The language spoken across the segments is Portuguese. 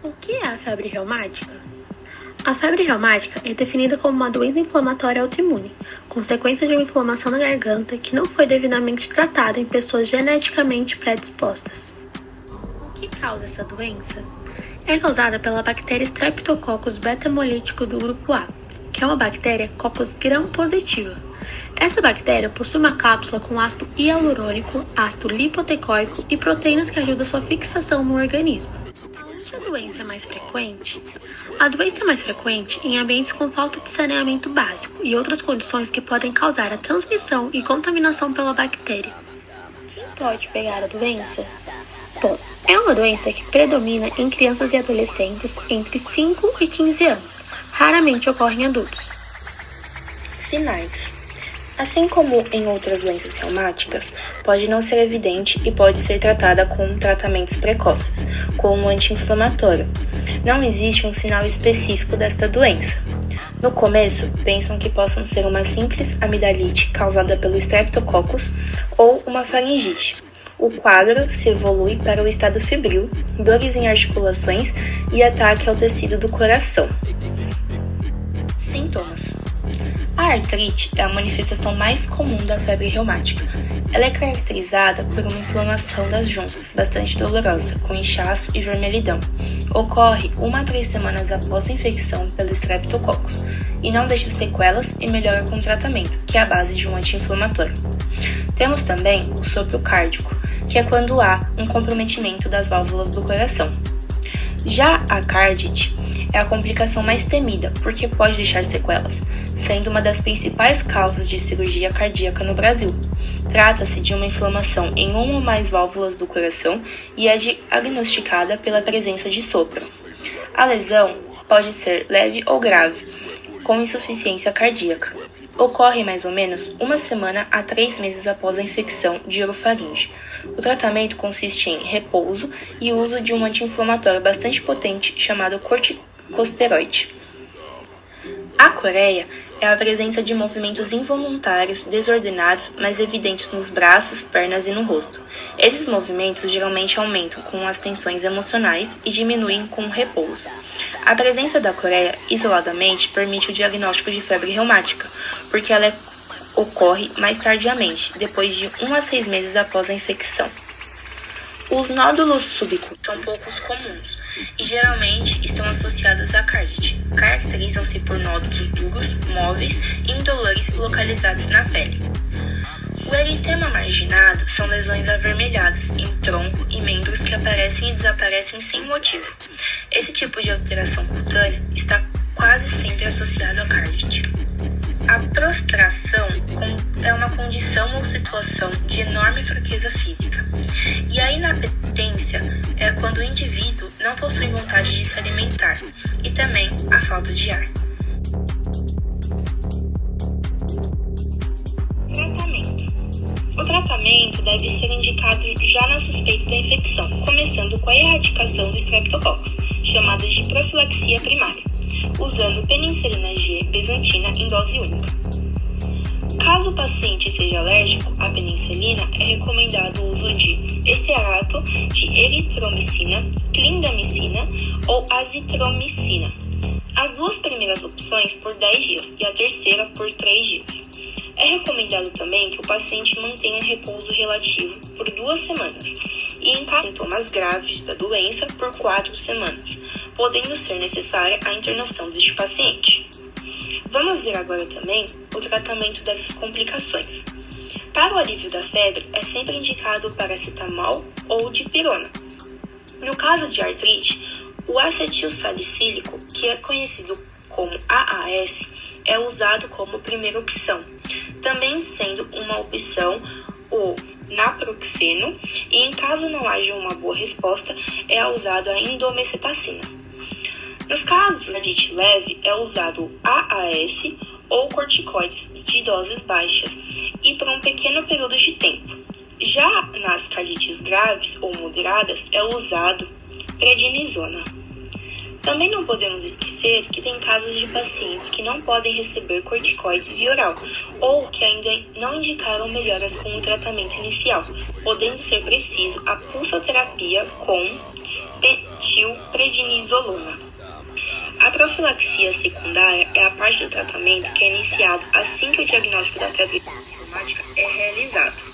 O que é a febre reumática? A febre reumática é definida como uma doença inflamatória autoimune, consequência de uma inflamação na garganta que não foi devidamente tratada em pessoas geneticamente predispostas. O que causa essa doença? É causada pela bactéria Streptococcus beta-hemolítico do grupo A, que é uma bactéria Coccus gram-positiva. Essa bactéria possui uma cápsula com ácido hialurônico, ácido lipoteicoico e proteínas que ajudam a sua fixação no organismo. Essa doença é mais frequente? A doença é mais frequente em ambientes com falta de saneamento básico e outras condições que podem causar a transmissão e contaminação pela bactéria. Quem pode pegar a doença? Bom, é uma doença que predomina em crianças e adolescentes entre 5 e 15 anos. Raramente ocorre em adultos. Sinais. Assim como em outras doenças reumáticas, pode não ser evidente e pode ser tratada com tratamentos precoces, como anti-inflamatório. Não existe um sinal específico desta doença. No começo, pensam que possam ser uma simples amidalite causada pelo Streptococcus ou uma faringite. O quadro se evolui para o estado febril, dores em articulações e ataque ao tecido do coração. Sintomas. A artrite é a manifestação mais comum da febre reumática. Ela é caracterizada por uma inflamação das juntas, bastante dolorosa, com inchaço e vermelhidão. Ocorre 1 a 3 semanas após a infecção pelo Streptococcus e não deixa sequelas e melhora com tratamento, que é a base de um anti-inflamatório. Temos também o sopro cárdico, que é quando há um comprometimento das válvulas do coração. Já a cardite é a complicação mais temida, porque pode deixar sequelas, sendo uma das principais causas de cirurgia cardíaca no Brasil. Trata-se de uma inflamação em uma ou mais válvulas do coração e é diagnosticada pela presença de sopro. A lesão pode ser leve ou grave, com insuficiência cardíaca. Ocorre mais ou menos 1 semana a 3 meses após a infecção de orofaringe. O tratamento consiste em repouso e uso de um anti-inflamatório bastante potente chamado corticosteroide. A coreia é a presença de movimentos involuntários, desordenados, mas evidentes nos braços, pernas e no rosto. Esses movimentos geralmente aumentam com as tensões emocionais e diminuem com o repouso. A presença da coreia, isoladamente, permite o diagnóstico de febre reumática, porque ela ocorre mais tardiamente, depois de 1 a 6 meses após a infecção. Os nódulos subcutâneos são poucos comuns e geralmente estão associados à cardite. Caracterizam-se por nódulos duros, móveis e indolores localizados na pele. O eritema marginado são lesões avermelhadas em tronco e membros que aparecem e desaparecem sem motivo. Esse tipo de alteração cutânea está quase sempre associado à cardite. A prostração é uma condição ou situação de enorme fraqueza física. E a inapetência é quando o indivíduo não possui vontade de se alimentar e também a falta de ar. Tratamento. O tratamento deve ser indicado já na suspeita da infecção, começando com a erradicação do Streptococcus, chamada de profilaxia primária, usando penicilina G bezantina em dose única. Caso o paciente seja alérgico à penicilina, é recomendado o uso de estearato de eritromicina, clindamicina ou azitromicina. As 2 primeiras opções por 10 dias e a terceira por 3 dias. É recomendado também que o paciente mantenha um repouso relativo por 2 semanas e, em caso de sintomas graves da doença, por 4 semanas, podendo ser necessária a internação deste paciente. Vamos ver agora também o tratamento dessas complicações. Para o alívio da febre, é sempre indicado o paracetamol ou dipirona. No caso de artrite, o acetilsalicílico, que é conhecido como AAS, é usado como primeira opção, também sendo uma opção o naproxeno e, em caso não haja uma boa resposta, é usado a indomecetacina. Nos casos de artrite leve, é usado o AAS ou corticoides de doses baixas e por um pequeno período de tempo. Já nas cardites graves ou moderadas, é usado prednisona. Também não podemos esquecer que tem casos de pacientes que não podem receber corticoides via oral ou que ainda não indicaram melhoras com o tratamento inicial, podendo ser preciso a pulsoterapia com metilprednisolona. A profilaxia secundária é a parte do tratamento que é iniciado assim que o diagnóstico da febre reumática é realizado.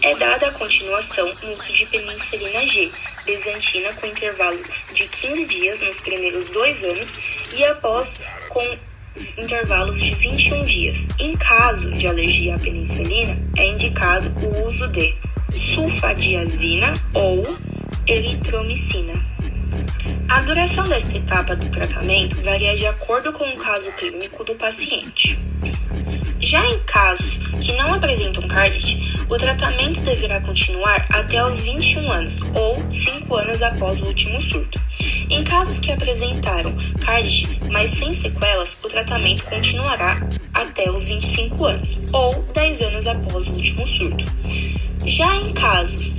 É dada a continuação no uso de penicilina G, besantina com intervalos de 15 dias nos primeiros 2 anos e após com intervalos de 21 dias. Em caso de alergia à penicilina, é indicado o uso de sulfadiazina ou eritromicina. A duração desta etapa do tratamento varia de acordo com o caso clínico do paciente. Já em casos que não apresentam cardite, o tratamento deverá continuar até os 21 anos ou 5 anos após o último surto. Em casos que apresentaram cardite, mas sem sequelas, o tratamento continuará até os 25 anos ou 10 anos após o último surto. Já em casos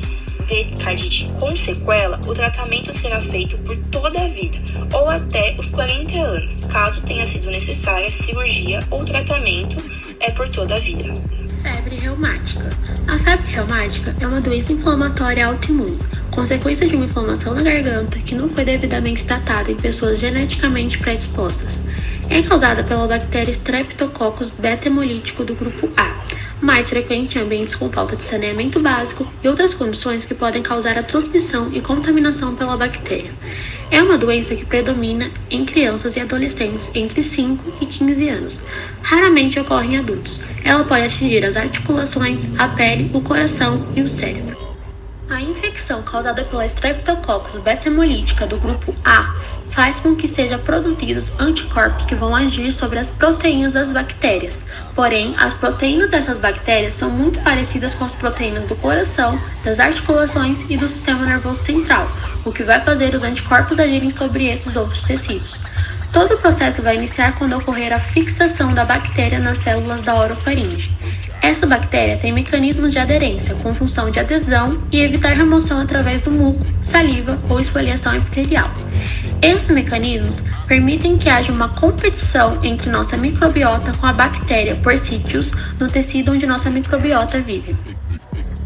de cardite com sequela, o tratamento será feito por toda a vida ou até os 40 anos, caso tenha sido necessária cirurgia ou tratamento é por toda a vida. Febre reumática. A febre reumática é uma doença inflamatória autoimune, consequência de uma inflamação na garganta que não foi devidamente tratada em pessoas geneticamente predispostas. É causada pela bactéria Streptococcus beta-hemolítico do grupo A, mais frequente em ambientes com falta de saneamento básico e outras condições que podem causar a transmissão e contaminação pela bactéria. É uma doença que predomina em crianças e adolescentes entre 5 e 15 anos. Raramente ocorre em adultos. Ela pode atingir as articulações, a pele, o coração e o cérebro. A infecção causada pela Streptococcus beta-hemolítica do grupo A faz com que sejam produzidos anticorpos que vão agir sobre as proteínas das bactérias. Porém, as proteínas dessas bactérias são muito parecidas com as proteínas do coração, das articulações e do sistema nervoso central, o que vai fazer os anticorpos agirem sobre esses outros tecidos. Todo o processo vai iniciar quando ocorrer a fixação da bactéria nas células da orofaringe. Essa bactéria tem mecanismos de aderência, com função de adesão e evitar remoção através do muco, saliva ou esfoliação epitelial. Esses mecanismos permitem que haja uma competição entre nossa microbiota com a bactéria por sítios no tecido onde nossa microbiota vive.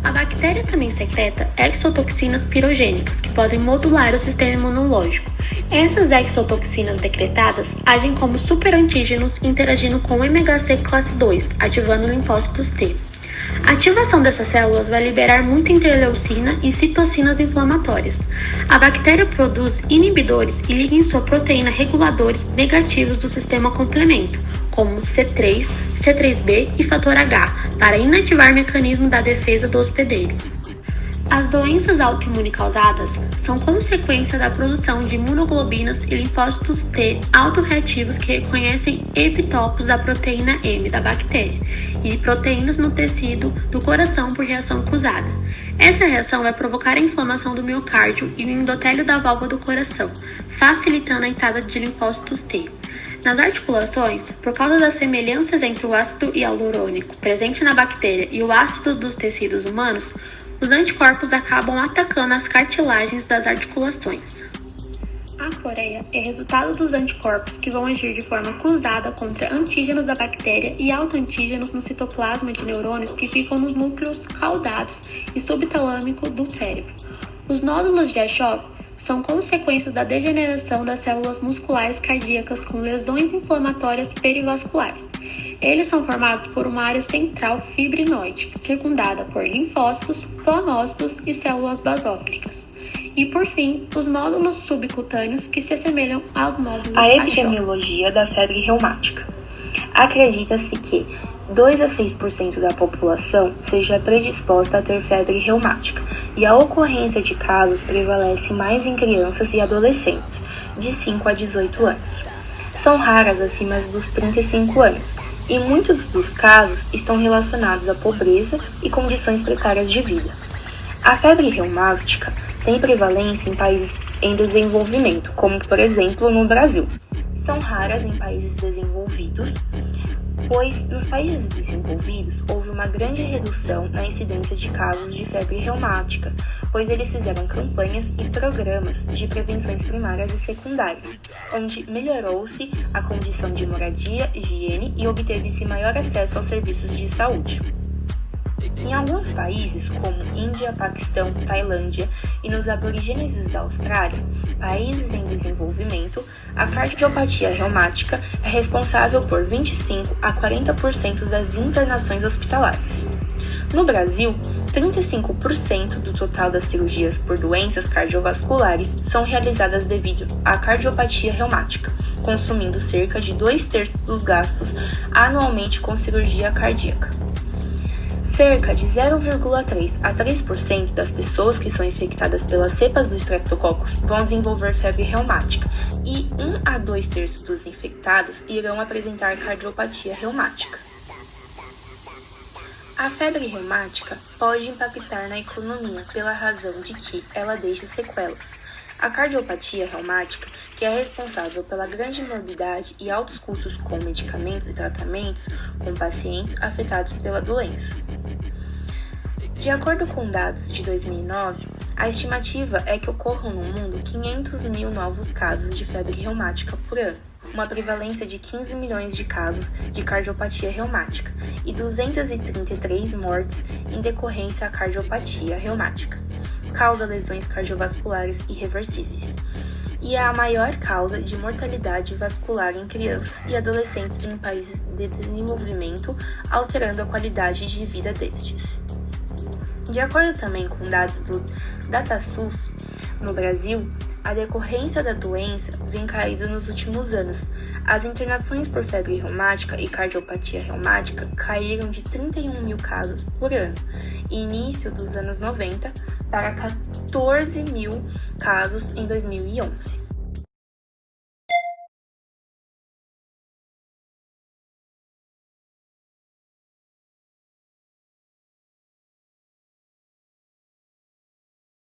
A bactéria também secreta exotoxinas pirogênicas, que podem modular o sistema imunológico. Essas exotoxinas decretadas agem como superantígenos interagindo com o MHC classe 2, ativando linfócitos T. A ativação dessas células vai liberar muita interleucina e citocinas inflamatórias. A bactéria produz inibidores e liga em sua proteína reguladores negativos do sistema complemento, como C3, C3b e fator H, para inativar o mecanismo da defesa do hospedeiro. As doenças autoimunes causadas são consequência da produção de imunoglobinas e linfócitos T autorreativos que reconhecem epitopos da proteína M da bactéria e proteínas no tecido do coração por reação cruzada. Essa reação vai provocar a inflamação do miocárdio e o endotélio da válvula do coração, facilitando a entrada de linfócitos T. Nas articulações, por causa das semelhanças entre o ácido hialurônico presente na bactéria e o ácido dos tecidos humanos, os anticorpos acabam atacando as cartilagens das articulações. A coreia é resultado dos anticorpos que vão agir de forma cruzada contra antígenos da bactéria e autoantígenos no citoplasma de neurônios que ficam nos núcleos caudados e subtalâmico do cérebro. Os nódulos de Ashov são consequência da degeneração das células musculares cardíacas com lesões inflamatórias perivasculares. Eles são formados por uma área central fibrinoide, circundada por linfócitos, plamócitos e células basófilicas. E, por fim, os nódulos subcutâneos que se assemelham aos nódulos A epidemiologia da febre reumática. Acredita-se que 2 a 6% da população seja predisposta a ter febre reumática, e a ocorrência de casos prevalece mais em crianças e adolescentes, de 5 a 18 anos. São raras acima dos 35 anos, e muitos dos casos estão relacionados à pobreza e condições precárias de vida. A febre reumática tem prevalência em países em desenvolvimento, como por exemplo no Brasil. São raras em países desenvolvidos, pois nos países desenvolvidos houve uma grande redução na incidência de casos de febre reumática, pois eles fizeram campanhas e programas de prevenções primárias e secundárias, onde melhorou-se a condição de moradia, higiene e obteve-se maior acesso aos serviços de saúde. Em alguns países, como Índia, Paquistão, Tailândia e nos aborígenes da Austrália, países em desenvolvimento, a cardiopatia reumática é responsável por 25 a 40% das internações hospitalares. No Brasil, 35% do total das cirurgias por doenças cardiovasculares são realizadas devido à cardiopatia reumática, consumindo cerca de 2/3 dos gastos anualmente com cirurgia cardíaca. Cerca de 0,3 a 3% das pessoas que são infectadas pelas cepas do Streptococcus vão desenvolver febre reumática e 1 a 2/3 dos infectados irão apresentar cardiopatia reumática. A febre reumática pode impactar na economia pela razão de que ela deixa sequelas. A cardiopatia reumática, que é responsável pela grande morbidade e altos custos com medicamentos e tratamentos com pacientes afetados pela doença. De acordo com dados de 2009, a estimativa é que ocorram no mundo 500 mil novos casos de febre reumática por ano, uma prevalência de 15 milhões de casos de cardiopatia reumática e 233 mortes em decorrência à cardiopatia reumática. Causa lesões cardiovasculares irreversíveis. E é a maior causa de mortalidade vascular em crianças e adolescentes em países de desenvolvimento, alterando a qualidade de vida destes. De acordo também com dados do DataSUS, no Brasil, a decorrência da doença vem caindo nos últimos anos. As internações por febre reumática e cardiopatia reumática caíram de 31 mil casos por ano, início dos anos 90, para 14 mil casos em 2011.